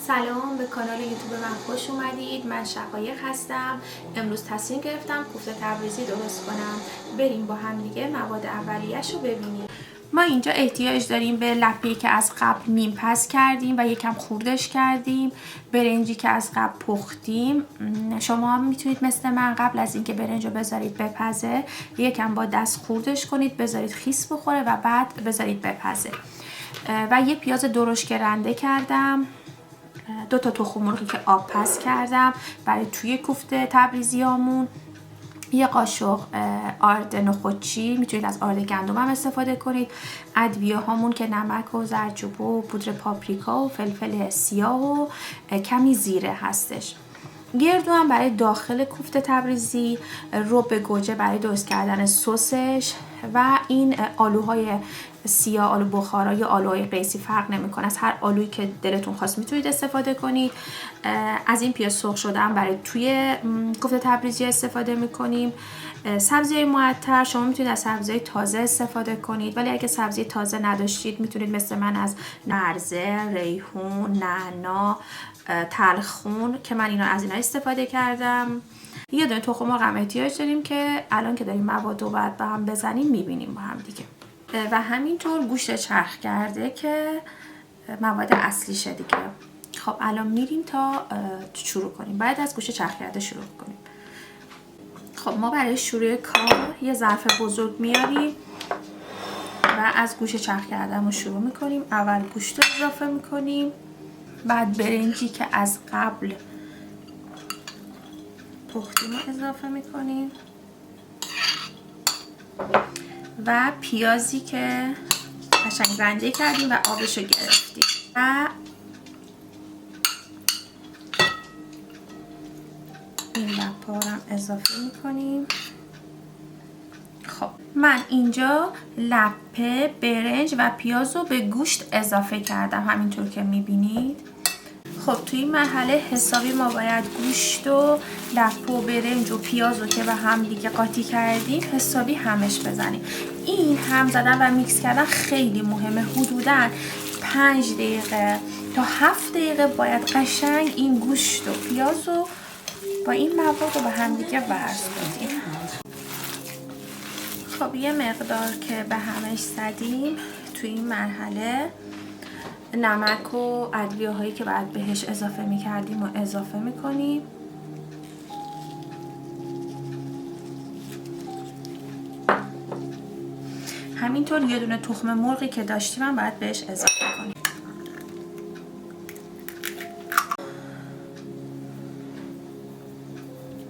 سلام، به کانال یوتیوب من خوش اومدید. من شقایق هستم. امروز تصمیم گرفتم کوفته تبریزی درست کنم. بریم با هم دیگه مواد اولیه‌اش رو ببینیم. ما اینجا احتیاج داریم به لپه‌ای که از قبل نیم پز کردیم و یکم خوردش کردیم، برنجی که از قبل پختیم. شما هم میتونید مثل من قبل از اینکه برنج رو بذارید بپزه یکم با دست خوردش کنید، بذارید خیس بخوره و بعد بذارید بپزه. و یه پیاز درشت رنده کردم، 2 تا تخم مرغی که آب پز کردم برای توی کوفته تبریزیامون، یه قاشق آرد نخودچی، میتونید از آرد گندم هم استفاده کنید، ادویه هامون که نمک و زردچوبه و پودر پاپریکا و فلفل سیاه و کمی زیره هستش. گردو هم برای داخل کوفته تبریزی، رب گوجه برای درست کردن سسش و این آلوهای سیاه، آلو بخارا یا آلوهای قیسی فرق نمیکنه، از هر آلویی که دلتون خواست میتونید استفاده کنید. از این پیاز سرخ شده هم برای توی کوفته تبریزی استفاده میکنیم. سبزی معطر شما میتونید از سبزی تازه استفاده کنید، ولی اگه سبزی تازه نداشتید میتونید مثل من از نرزه، ریحون، نعنا، تلخون که من از اینا استفاده کردم. یه دونه تخم مرغ هم احتیاج داریم که الان که داریم مواد رو باید با هم بزنیم میبینیم با هم دیگه. و همینطور گوشت چرخ کرده که مواد اصلیشه دیگه. خب الان میریم تا شروع کنیم. باید از گوشت چرخ کرده شروع کنیم. خب ما برای شروع کار یه ظرف بزرگ میاریم و از گوشت چرخ کردهمون شروع میکنیم. اول گوشت رو اضافه میکنیم، بعد برنجی که از قبل پختیم رو اضافه میکنیم و پیازی که قشنگ رنده کردیم و آبش رو گرفتیم و این لپه رو هم اضافه میکنیم. خب من اینجا لپه، برنج و پیاز رو به گوشت اضافه کردم همینطور که میبینید. خب توی این مرحله حسابی ما باید گوشت و لپه و برنج و پیاز رو که به هم دیگه قاطی کردیم حسابی همش بزنیم. این هم زدن و میکس کردن خیلی مهمه. حدوداً 5 دقیقه تا 7 دقیقه باید قشنگ این گوشت و پیاز رو با این مواد رو به هم دیگه ورز بدیم. خب یه مقدار که به همش زدیم، توی این مرحله نمک و ادویه هایی که بعد بهش اضافه میکردیم و اضافه میکنیم. همینطور یه دونه تخم مرغی که داشتیم هم باید بهش اضافه کنیم.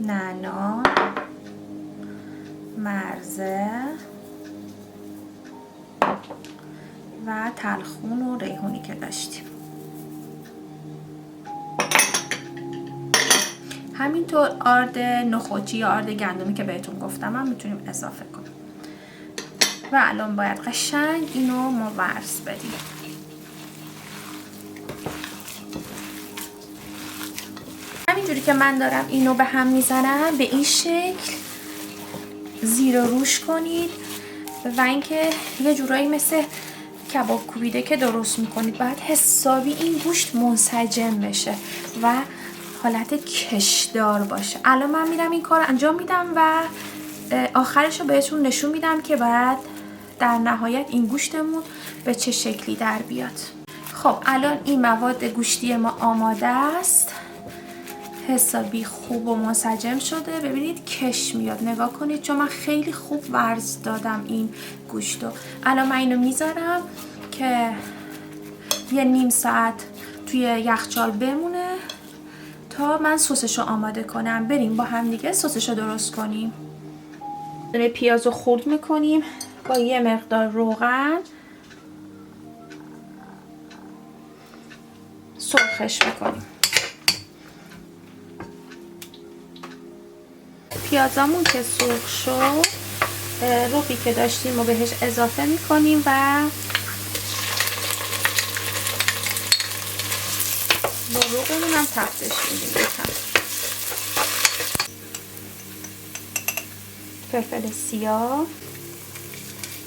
نعنا، مرزه و تلخون و ریحونی که داشتیم. همینطور آرد نخودچی یا آرد گندمی که بهتون گفتم هم میتونیم اضافه کنیم. و الان باید قشنگ اینو ما ورز بدیم. همینجوری که من دارم اینو به هم میزنم به این شکل زیر و روش کنید و اینکه یه جورایی مثل کباب کوبیده که درست میکنید باید حسابی این گوشت منسجم بشه و حالت کشدار باشه. الان من میرم این کار انجام میدم و آخرش رو بهتون نشون میدم که بعد در نهایت این گوشتمون به چه شکلی در بیاد. خب الان این مواد گوشتی ما آماده است، حسابی خوب و منسجم شده. ببینید کش میاد، نگاه کنید، چون من خیلی خوب ورز دادم این گوشتو. الان من اینو میذارم که یه نیم ساعت توی یخچال بمونه تا من سسشو آماده کنم. بریم با هم دیگه سسشو درست کنیم. پیازو خرد میکنیم با یه مقدار روغن، سرخش میکنیم. پیازامون که سرخ شد، روبی که داشتیم رو بهش اضافه میکنیم و با روغنمون هم تفتش میدیم. فلفل سیاه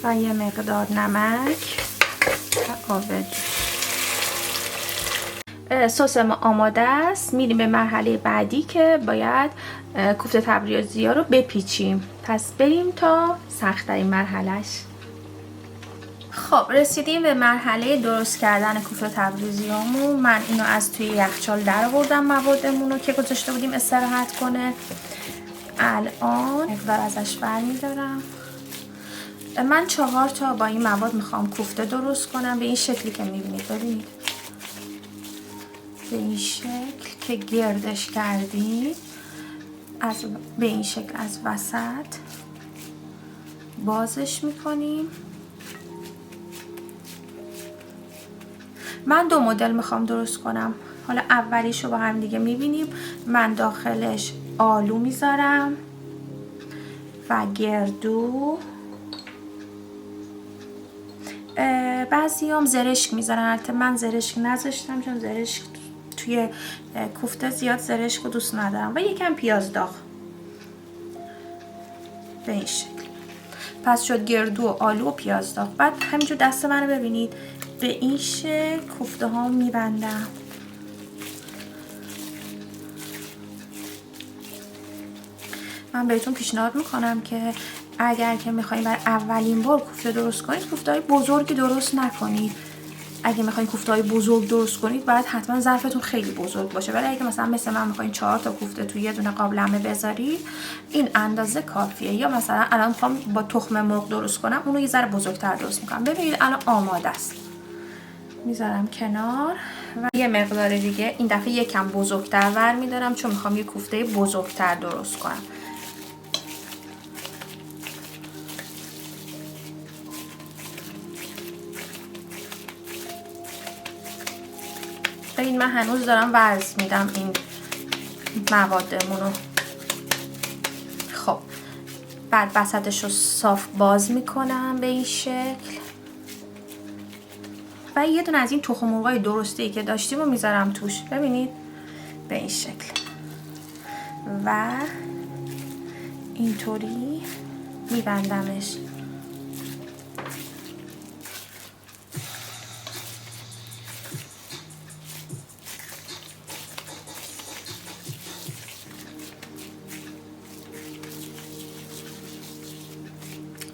و یه مقدار نمک و آب. سس ما آماده است. میریم به مرحله بعدی که باید کوفته تبریزی ها رو بپیچیم. پس بریم تا سخت‌ترین مرحلهش. خب رسیدیم به مرحله درست کردن کوفته تبریزیامون. من اینو از توی یخچال در آوردم موادمون رو که گذاشته بودیم استراحت کنه. الان مقدار ازش برمیدارم. من 4 تا با این مواد میخوام کوفته درست کنم به این شکلی که میبینید. ببینید به این شکل که گردش کردیم، به این شکل از وسط بازش میکنیم. من 2 مدل میخوام درست کنم. حالا اولیشو با هم دیگه میبینیم. من داخلش آلو میذارم و گردو. بعضی هم زرشک میذارن. البته من زرشک نذاشتم چون زرشک توی کوفته زیاد زرشک رو دوست ندارم. و یکم پیاز داغ به این شکل. پس شد گردو و آلو و پیاز داغ. بعد همینجور دست منو ببینید به این شکل کوفته ها میبندم. من بهتون پیشنهاد میکنم که اگر که میخواین برای اولین بار کوفته درست کنید، کوفته های بزرگی درست نکنید. اگه میخواین کوفته های بزرگ درست کنید باید حتما ظرفتون خیلی بزرگ باشه. ولی اگه مثلا مثل من میخواین 4 تا کوفته توی یه دونه قابلمه بذارید این اندازه کافیه. یا مثلا الان میخوام با تخم مرغ درست کنم، اونو یه ذره بزرگتر درست میکنم. ببینید الان آماده است. میذارم کنار و یه مقدار دیگه این دفعه یکم بزرگتر ور میدارم چون میخوام یه کوفته بزرگتر درست کنم. این من هنوز دارم ورز میدم این موادمونو. خب بعد وسطش رو صاف باز میکنم به این شکل و یه دونه از این تخم مرغای درسته ای که داشتیم رو میذارم توش. ببینید به این شکل و اینطوری میبندمش.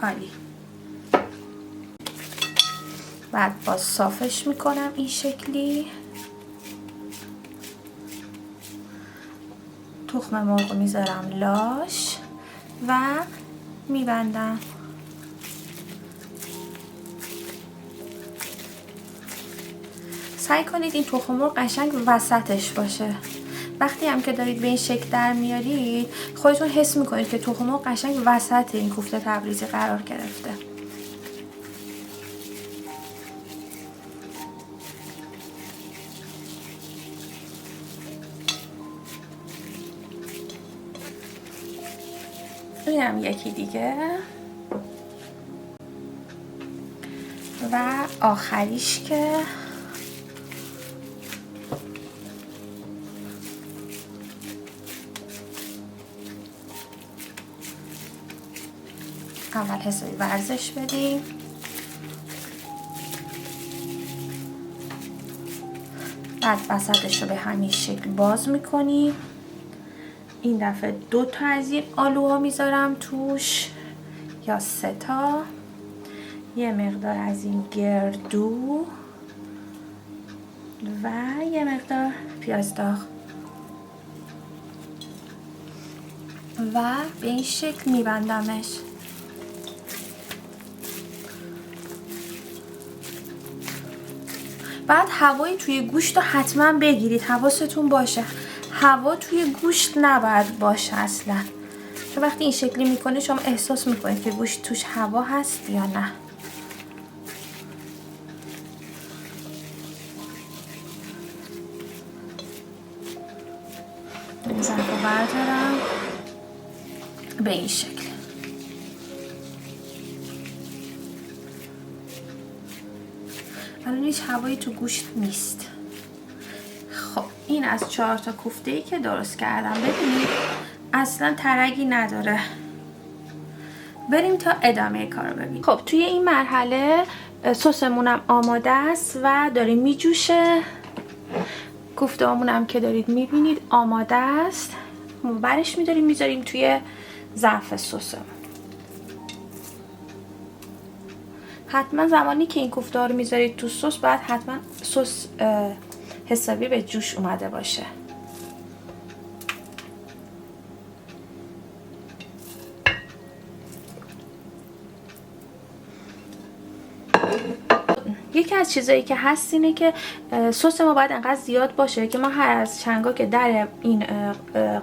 عالی. بعد باز صافش میکنم این شکلی. تخم مرغ میذارم لاش و میبندم. سعی کنید این تخم مرغ قشنگ وسطش باشه. وقتی هم که دارید به این شکل در میارید خودتون حس میکنید که تخم مرغ قشنگ وسط این کوفته تبریزی قرار گرفته. اینم یکی دیگه و آخریش که اول حسابی ورزش بدیم. بعد وسطش رو به همین شکل باز میکنیم. این دفعه 2 تا از این آلوها میذارم توش یا 3 تا. یه مقدار از این گردو و یه مقدار پیاز داغ و به این شکل میبندمش. بعد هوایی توی گوشت رو حتما بگیرید. حواستون باشه هوا توی گوشت نباید باشه اصلا، چون وقتی این شکلی میکنه شما احساس میکنید که گوشت توش هوا هست یا نه. این ظرف رو بردارم به این شکل. الان هیچ هوایی تو گوشت نیست. خب این از 4 تا کوفته ای که درست کردم. ببینید اصلا ترگی نداره. بریم تا ادامه کارو ببینیم. خب توی این مرحله سسمونم آماده است و داره میجوشه. کوفته هامون هم که دارید میبینید آماده است. ما برش میداریم میذاریم توی ظرف سسمون. حتما زمانی که این کوفته ها رو میذارید تو سس باید حتما سس حسابی به جوش اومده باشه. یکی از چیزایی که هست اینه که سس ما باید انقدر زیاد باشه که ما هر از چنگا که در این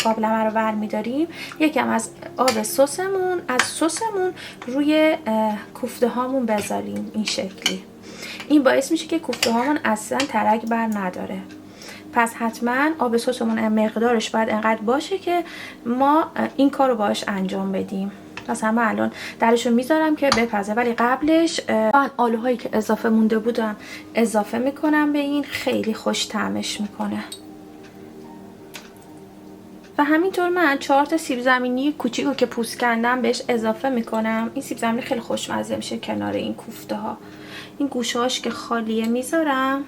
قابلمه رو برمیداریم یکم از آب سسمون روی کوفته هامون بذاریم. این شکلی این باعث میشه که کوفته هامون اصلا ترک بر نداره. پس حتما آب سسمون مقدارش باید انقدر باشه که ما این کار رو باهاش انجام بدیم. مثلا من الان درشو میذارم که بپزه، ولی قبلش من آلوهایی که اضافه مونده بودم اضافه میکنم به این. خیلی خوش طعمش میکنه. و همینطور من 4 تا سیب زمینی کوچیکو که پوست کندم بهش اضافه میکنم. این سیب زمینی خیلی خوشمزه میشه کنار این کوفته ها. این گوشه هاش که خالیه میذارم.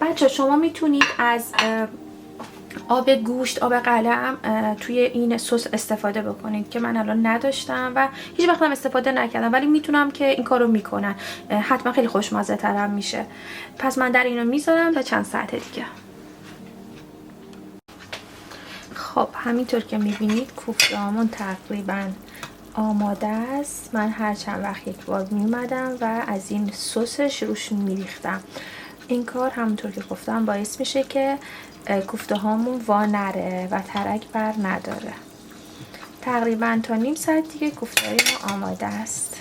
بچه شما میتونید از آب گوشت، آب قلم توی این سس استفاده بکنید که من الان نداشتم و هیچ وقت هم استفاده نکردم، ولی میتونم که این کارو میکنن. حتما خیلی خوشمزه ترم میشه. پس من در اینو میذارم تا چند ساعت دیگه. خب همینطور که میبینید کوفته هامون تقریبا آماده است. من هر چند وقت یک بار میومدم و از این سسش روش میریختم. این کار همونطور که گفتم باعث میشه که کوفته هامون وا نره و ترک بر نداره. تقریبا تا نیم ساعت دیگه کوفته های ما آماده است.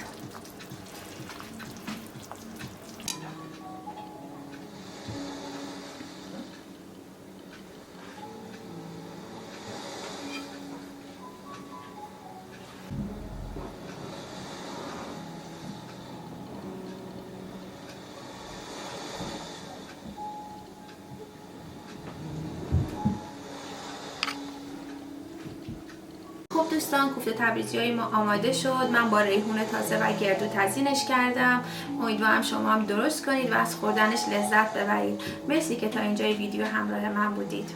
خب دوستان، کوفته تبریزی های ما آماده شد. من با ریحون تازه و گردو تزیینش کردم. امیدوارم شما هم درست کنید و از خوردنش لذت ببرید. مرسی که تا اینجای ویدیو همراه من بودید.